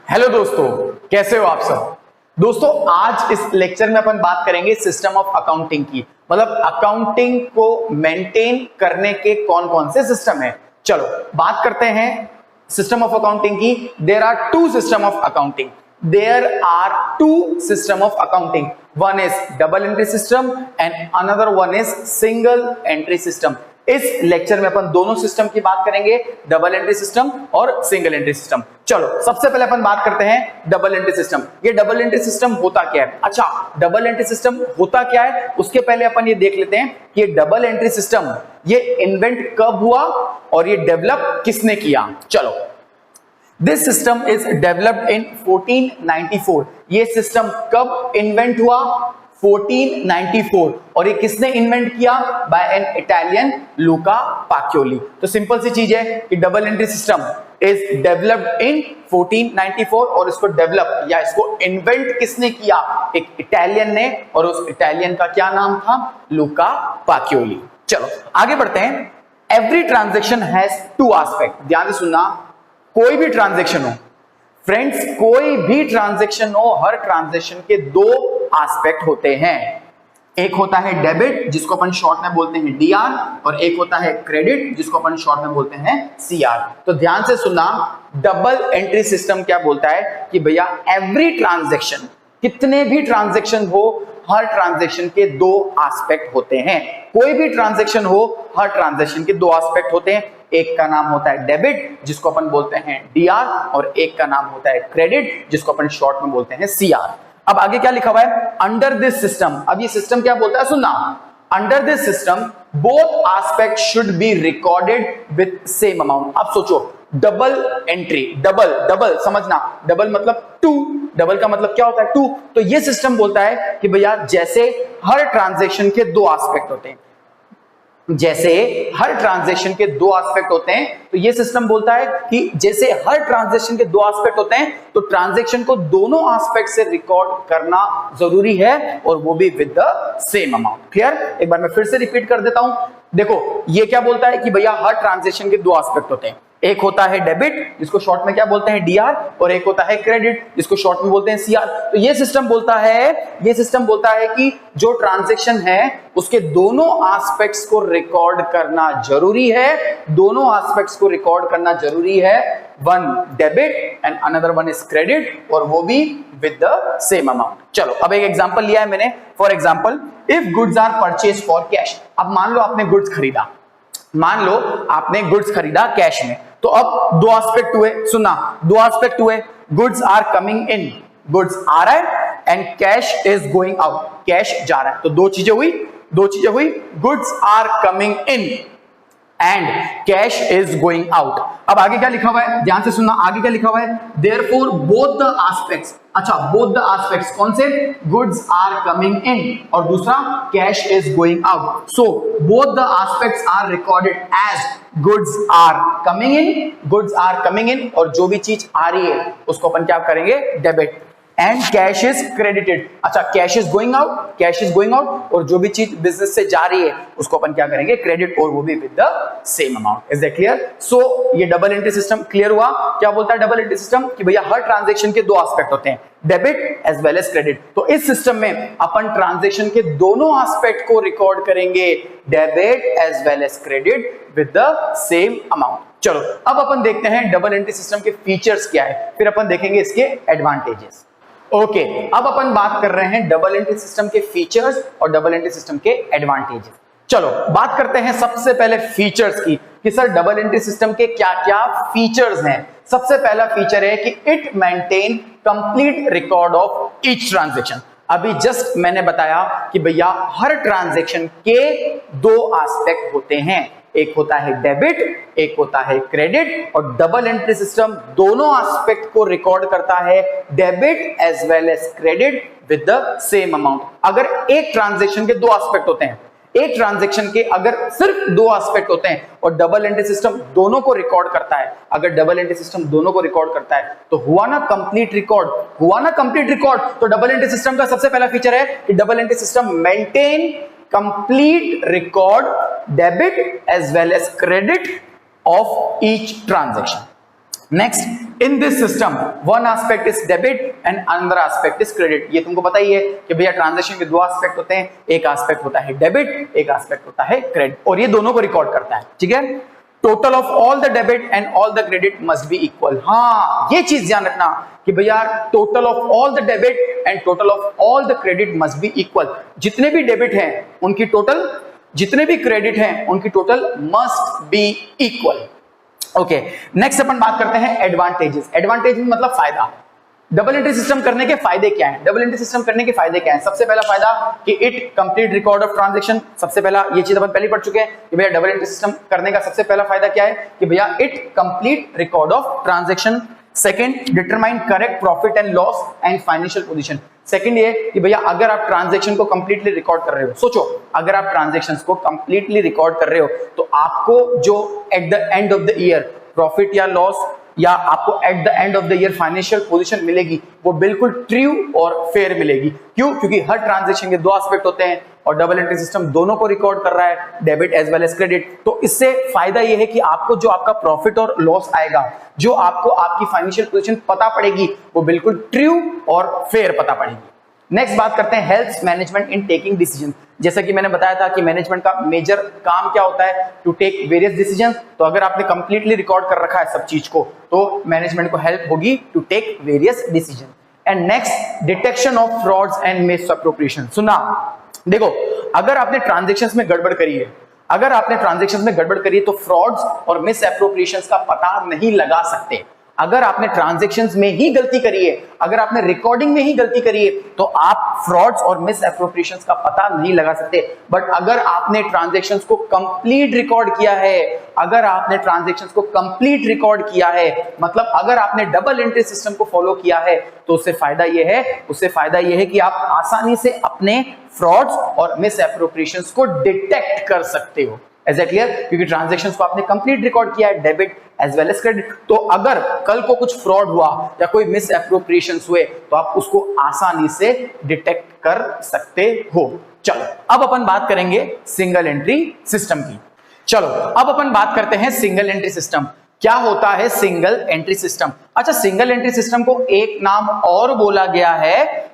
Hello दोस्तों, कैसे हो आप सब। दोस्तों, आज इस लेक्चर में अपन बात करेंगे सिस्टम ऑफ अकाउंटिंग की। मतलब अकाउंटिंग को मेंटेन करने के कौन कौन से सिस्टम है। चलो बात करते हैं सिस्टम ऑफ अकाउंटिंग की। There are two system of accounting. There are two system of accounting. One is double entry system and another one is single entry system. इस लेक्चर में अपन दोनों सिस्टम की बात करेंगे, डबल एंट्री सिस्टम और single entry system. चलो सबसे पहले अपन बात करते हैं डबल एंट्री सिस्टम। ये डबल एंट्री सिस्टम होता क्या है। अच्छा, डबल एंट्री सिस्टम होता क्या है उसके पहले अपन ये देख लेते हैं कि ये डबल एंट्री सिस्टम ये इन्वेंट कब हुआ और ये डेवलप किसने किया। चलो, this system is developed in 1494। ये सिस्टम कब इन्वेंट हुआ? 1494। और ये किसने इन्वेंट किया? बाय एन इटालियन लूका पाक्योली। तो सिंपल सी चीज है कि double entry system is developed in 1494 और इसको डेवलप या इसको इन्वेंट किसने किया? एक इटालियन ने, और उस इटालियन का क्या नाम था? लूका पाक्योली। चलो आगे बढ़ते हैं। Every transaction has to aspect. ध्यान से सुनना, कोई भी ट्रांजेक्शन हो फ्रेंड्स, कोई भी ट्रांजेक्शन हो, हर ट्रांजेक्शन के दो एस्पेक्ट होते हैं। एक होता है डेबिट जिसको अपन शॉर्ट में बोलते हैं डीआर, और एक होता है क्रेडिट जिसको अपन शॉर्ट में बोलते हैं सीआर। तो ध्यान से सुनना, डबल एंट्री सिस्टम क्या बोलता है कि भैया एवरी ट्रांजेक्शन, कितने भी ट्रांजेक्शन हो, हर ट्रांजेक्शन के दो एस्पेक्ट होते हैं। कोई भी ट्रांजेक्शन हो, हर ट्रांजेक्शन के दो एस्पेक्ट होते हैं। एक का नाम होता है डेबिट जिसको अपन बोलते हैं डीआर, और एक का नाम होता है क्रेडिट जिसको अपन शॉर्ट में बोलते हैं सीआर। अब आगे क्या लिखा हुआ है? Under this system. अब ये सिस्टम क्या बोलता है, सुनना। Under this system both aspect should be recorded with same amount. अब सोचो, डबल एंट्री, डबल डबल समझना, डबल मतलब टू, डबल का मतलब क्या होता है? टू। तो ये सिस्टम बोलता है कि भैया जैसे हर ट्रांजेक्शन के दो एस्पेक्ट होते हैं, जैसे हर ट्रांजैक्शन के दो एस्पेक्ट होते हैं, तो ये सिस्टम बोलता है कि जैसे हर ट्रांजैक्शन के दो एस्पेक्ट होते हैं, तो ट्रांजैक्शन को दोनों एस्पेक्ट से रिकॉर्ड करना जरूरी है, और वो भी with the same amount. Clear? एक बार मैं फिर से रिपीट कर देता हूं। देखो, ये क्या बोलता है कि भैया हर ट्रांजैक्शन के दो एस्पेक्ट होते हैं। एक होता है डेबिट जिसको शॉर्ट में क्या बोलते हैं डीआर, और एक होता है क्रेडिट जिसको शॉर्ट में बोलते हैं सीआर। तो ये सिस्टम बोलता है कि जो ट्रांजैक्शन है उसके दोनों एस्पेक्ट्स को रिकॉर्ड करना जरूरी है, दोनों एस्पेक्ट्स को रिकॉर्ड करना जरूरी है। One debit and another one is credit, और वो भी विद द सेम अमाउंट। चलो अब एक एग्जांपल लिया है मैंने। For example, if goods are purchase for cash. अब मान लो आपने गुड्स खरीदा, मान लो आपने गुड्स खरीदा कैश में, तो अब दो एस्पेक्ट हुए। सुनना, दो एस्पेक्ट हुए। Goods are coming in, goods आ रहा है, and cash is going out, cash जा रहा है। तो दो चीजें हुई। Goods are coming in and cash is going out. अब आगे क्या लिखा हुआ है? ध्यान से सुनना, आगे क्या लिखा हुआ है? Therefore both the aspects. अच्छा, बोथ द एस्पेक्ट्स कौन से? गुड्स आर कमिंग इन और दूसरा cash is going out. So both the aspects are recorded as goods are coming in, goods are coming in, और जो भी चीज आ रही है उसको अपन क्या करेंगे? Debit. And cash is credited. अच्छा, कैश इज गोइंग आउट, और जो भी चीज बिजनेस से जा रही है उसको अपन क्या करेंगे? क्रेडिट, और वो भी with the same amount. Is that clear? So ये डबल एंट्री सिस्टम क्लियर हुआ। क्या बोलता है डबल एंट्री सिस्टम? कि भैया हर ट्रांजैक्शन के दो एस्पेक्ट होते हैं, debit as well as credit. तो इस सिस्टम में अपन ट्रांजैक्शन के दोनों एस्पेक्ट को रिकॉर्ड करेंगे, debit as well as credit with the same amount. चलो अब अपन देखते हैं डबल एंट्री सिस्टम के फीचर्स क्या है, फिर अपन देखेंगे इसके एडवांटेजेस। ओके, अब अपन बात कर रहे हैं डबल एंट्री सिस्टम के फीचर्स और डबल एंट्री सिस्टम के एडवांटेजेस। चलो बात करते हैं सबसे पहले फीचर्स की, कि सर डबल एंट्री सिस्टम के क्या क्या फीचर्स हैं। सबसे पहला फीचर है कि it maintain complete record of each transaction. अभी जस्ट मैंने बताया कि भैया हर ट्रांजैक्शन के दो एस्पेक्ट होते हैं, एक होता है डेबिट, एक होता है क्रेडिट, और डबल एंट्री सिस्टम दोनों एस्पेक्ट को रिकॉर्ड करता है, debit as well as credit with the same amount. अगर एक ट्रांजैक्शन के दो एस्पेक्ट होते हैं, एक ट्रांजैक्शन के अगर सिर्फ दो एस्पेक्ट होते हैं और डबल एंट्री सिस्टम दोनों को रिकॉर्ड करता है, अगर डबल एंट्री सिस्टम दोनों को रिकॉर्ड करता है तो हुआ ना कंप्लीट रिकॉर्ड। तो डबल एंट्री सिस्टम का सबसे पहला फीचर है कि double entry system maintain complete record debit as well as credit of each transaction. Next, in this system one aspect is debit and another aspect is credit. ये तुमको पता ही है कि भैया ट्रांजैक्शन के दो एस्पेक्ट होते हैं, एक एस्पेक्ट होता है डेबिट, एक एस्पेक्ट होता है क्रेडिट, और ये दोनों को रिकॉर्ड करता है। ठीक है, total of all the debit and all the credit must be equal. हाँ, ये चीज ध्यान रखना कि भैया total of all the debit and total of all the credit must be equal. जितने भी डेबिट हैं उनकी टोटल, जितने भी क्रेडिट हैं उनकी total must be equal. Okay, next अपन बात करते हैं एडवांटेजेस। एडवांटेज मतलब फायदा। डबल एंट्री सिस्टम करने के फायदे क्या हैं? डबल एंट्री सिस्टम करने के फायदे क्या हैं? सबसे पहला फायदा कि it complete record of transaction. सबसे पहला ये चीज अपन पहले पढ़ चुके हैं कि भैया डबल एंट्री सिस्टम करने का सबसे पहला फायदा क्या है कि भैया it complete record of transaction. Second, determine correct profit and loss and financial position. Second ये कि भैया अगर आप ट्रांजैक्शन को कंप्लीटली रिकॉर्ड कर रहे हो, सोचो अगर आप ट्रांजैक्शंस को कंप्लीटली रिकॉर्ड कर रहे हो तो आपको जो at the end of the year profit या लॉस या आपको at the end of the year financial position मिलेगी वो बिल्कुल ट्रू और फेयर मिलेगी। क्यों? क्योंकि हर ट्रांजैक्शन के दो एस्पेक्ट होते हैं और डबल एंट्री सिस्टम दोनों को रिकॉर्ड कर रहा है, debit as well as credit. तो इससे फायदा ये है कि आपको जो आपका प्रॉफिट और लॉस आएगा, जो आपको आपकी फाइनेंशियल पोजीशन पता पड़ेगी वो बिल्कुल ट्रू और फेयर पता पड़ेगी। नेक्स्ट बात करते हैं helps management in taking decision. जैसा कि मैंने बताया था कि मैनेजमेंट का मेजर काम क्या होता है, टू टेक वेरियस डिसीजन। तो अगर आपने कंप्लीटली रिकॉर्ड कर रखा है सब चीज को तो मैनेजमेंट को हेल्प होगी to take various decision. And next, detection of frauds and misappropriation. सुना, देखो अगर आपने ट्रांजैक्शंस में गड़बड़ करी है, अगर आपने ट्रांजैक्शंस में गड़बड़ करी है तो फ्रॉड्स और मिसअप्रोप्रिएशंस का पता नहीं लगा सकते। अगर आपने ट्रांजैक्शंस में ही गलती करी है, अगर आपने रिकॉर्डिंग में ही गलती करी है तो आप फ्रॉड्स और मिसअप्रोप्रिएशंस का पता नहीं लगा सकते। बट अगर आपने ट्रांजैक्शंस को कंप्लीट रिकॉर्ड किया है, अगर आपने ट्रांजैक्शंस को कंप्लीट रिकॉर्ड किया है, मतलब अगर आपने डबल एंट्री सिस्टम को फॉलो किया है तो उससे फायदा यह है कि आप आसानी से अपने फ्रॉड्स और मिसअप्रोप्रिएशंस को डिटेक्ट कर सकते हो। Is that clear? क्योंकि ट्रांजैक्शंस को आपने कंप्लीट रिकॉर्ड किया है, debit as well as credit. तो अगर कल को कुछ फ्रॉड हुआ या कोई मिसअप्रोप्रिएशंस हुए तो आप उसको आसानी से डिटेक्ट कर सकते हो। चलो अब अपन बात करेंगे सिंगल एंट्री सिस्टम की। चलो अब अपन बात करते हैं सिंगल एंट्री सिस्टम। क्या होता है सिंगल एंट्री सिस्टम? अच्छा, सिंगल एंट्री सिस्टम को एक नाम और बोला गया है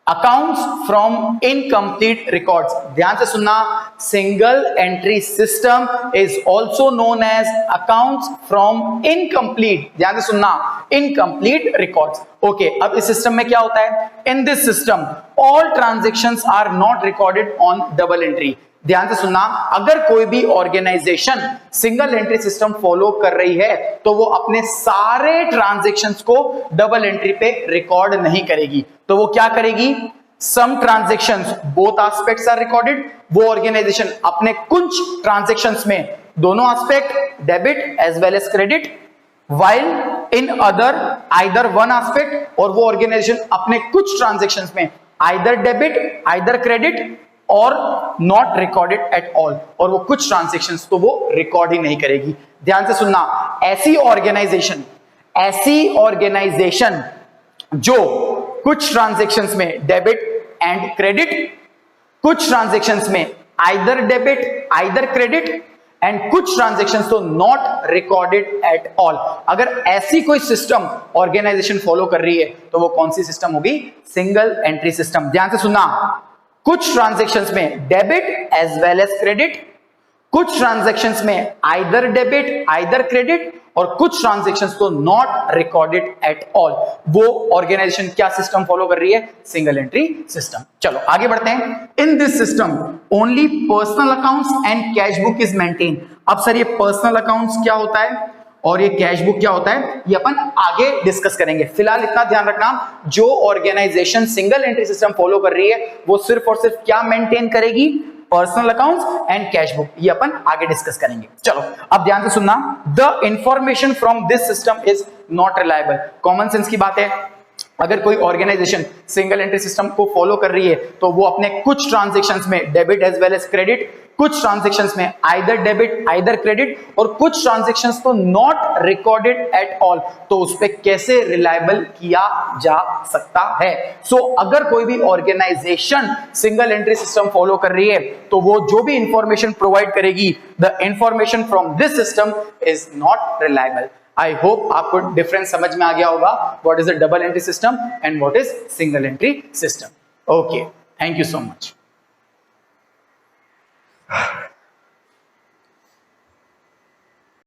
अकाउंट्स फ्रॉम इनकम्प्लीट रिकॉर्ड्स। ध्यान से सुनना, single entry system is also known as accounts from incomplete, ध्यान से सुनना, इनकम्प्लीट रिकॉर्ड्स। ओके, अब इस सिस्टम में क्या होता है? In this system all transactions are not recorded on double entry. ध्यान से सुनना, अगर कोई भी organisation single entry system follow कर रही है तो वो अपने सारे ट्रांजैक्शंस को डबल एंट्री पे रिकॉर्ड नहीं करेगी। तो वो क्या करेगी? Some transactions both aspects are recorded. वो ऑर्गेनाइजेशन अपने कुछ ट्रांजैक्शंस में दोनों aspect debit as well as credit, while in other either one aspect, और वो ऑर्गेनाइजेशन अपने कुछ ट्रांजैक्शंस में either डेबिट either क्रेडिट और नॉट रिकॉर्डेड एट ऑल, और वो कुछ ट्रांजैक्शंस तो वो रिकॉर्ड ही नहीं करेगी। ध्यान से सुनना, ऐसी ऑर्गेनाइजेशन जो कुछ ट्रांजैक्शंस में डेबिट एंड क्रेडिट, कुछ ट्रांजैक्शंस में either debit either credit and कुछ ट्रांजैक्शंस तो नॉट रिकॉर्डेड एट ऑल, अगर ऐसी कोई सिस्टम ऑर्गेनाइजेशन फॉलो कर रही है तो वो कौन सी सिस्टम होगी? Single entry system. ध्यान से सुनना, कुछ ट्रांजैक्शंस में debit as well as credit, कुछ ट्रांजैक्शंस में आइदर डेबिट आइदर क्रेडिट और कुछ ट्रांजैक्शंस तो नॉट रिकॉर्डेड एट ऑल। वो ऑर्गेनाइजेशन क्या सिस्टम फॉलो कर रही है? Single entry system. चलो आगे बढ़ते हैं। In this system only personal accounts and cash book is maintain. अब सर ये पर्सनल अकाउंट्स क्या होता है और ये कैश बुक क्या होता है, ये अपन आगे डिस्कस करेंगे। फिलहाल इतना ध्यान रखना, जो organisation single entry system follow कर रही है वो सिर्फ और सिर्फ क्या मेंटेन करेगी? Personal accounts and cash book. ये अपन आगे डिस्कस करेंगे। चलो अब ध्यान से सुनना, the information from this system is not reliable. Common sense की बात है, अगर कोई ऑर्गेनाइजेशन सिंगल एंट्री सिस्टम को फॉलो कर रही है तो वो अपने कुछ ट्रांजैक्शंस में debit as well as credit, कुछ ट्रांजैक्शंस में आइदर डेबिट आइदर क्रेडिट और कुछ ट्रांजैक्शंस तो नॉट रिकॉर्डेड एट ऑल, तो उस पे कैसे रिलायबल किया जा सकता है? सो अगर कोई भी organisation single entry system follow कर रही है तो वो जो भी इंफॉर्मेशन प्रोवाइड करेगी, the information from this system is not reliable. I hope आपको डिफरेंस समझ में आ गया होगा, what is a double entry system and what is single entry system. Okay, thank you so much.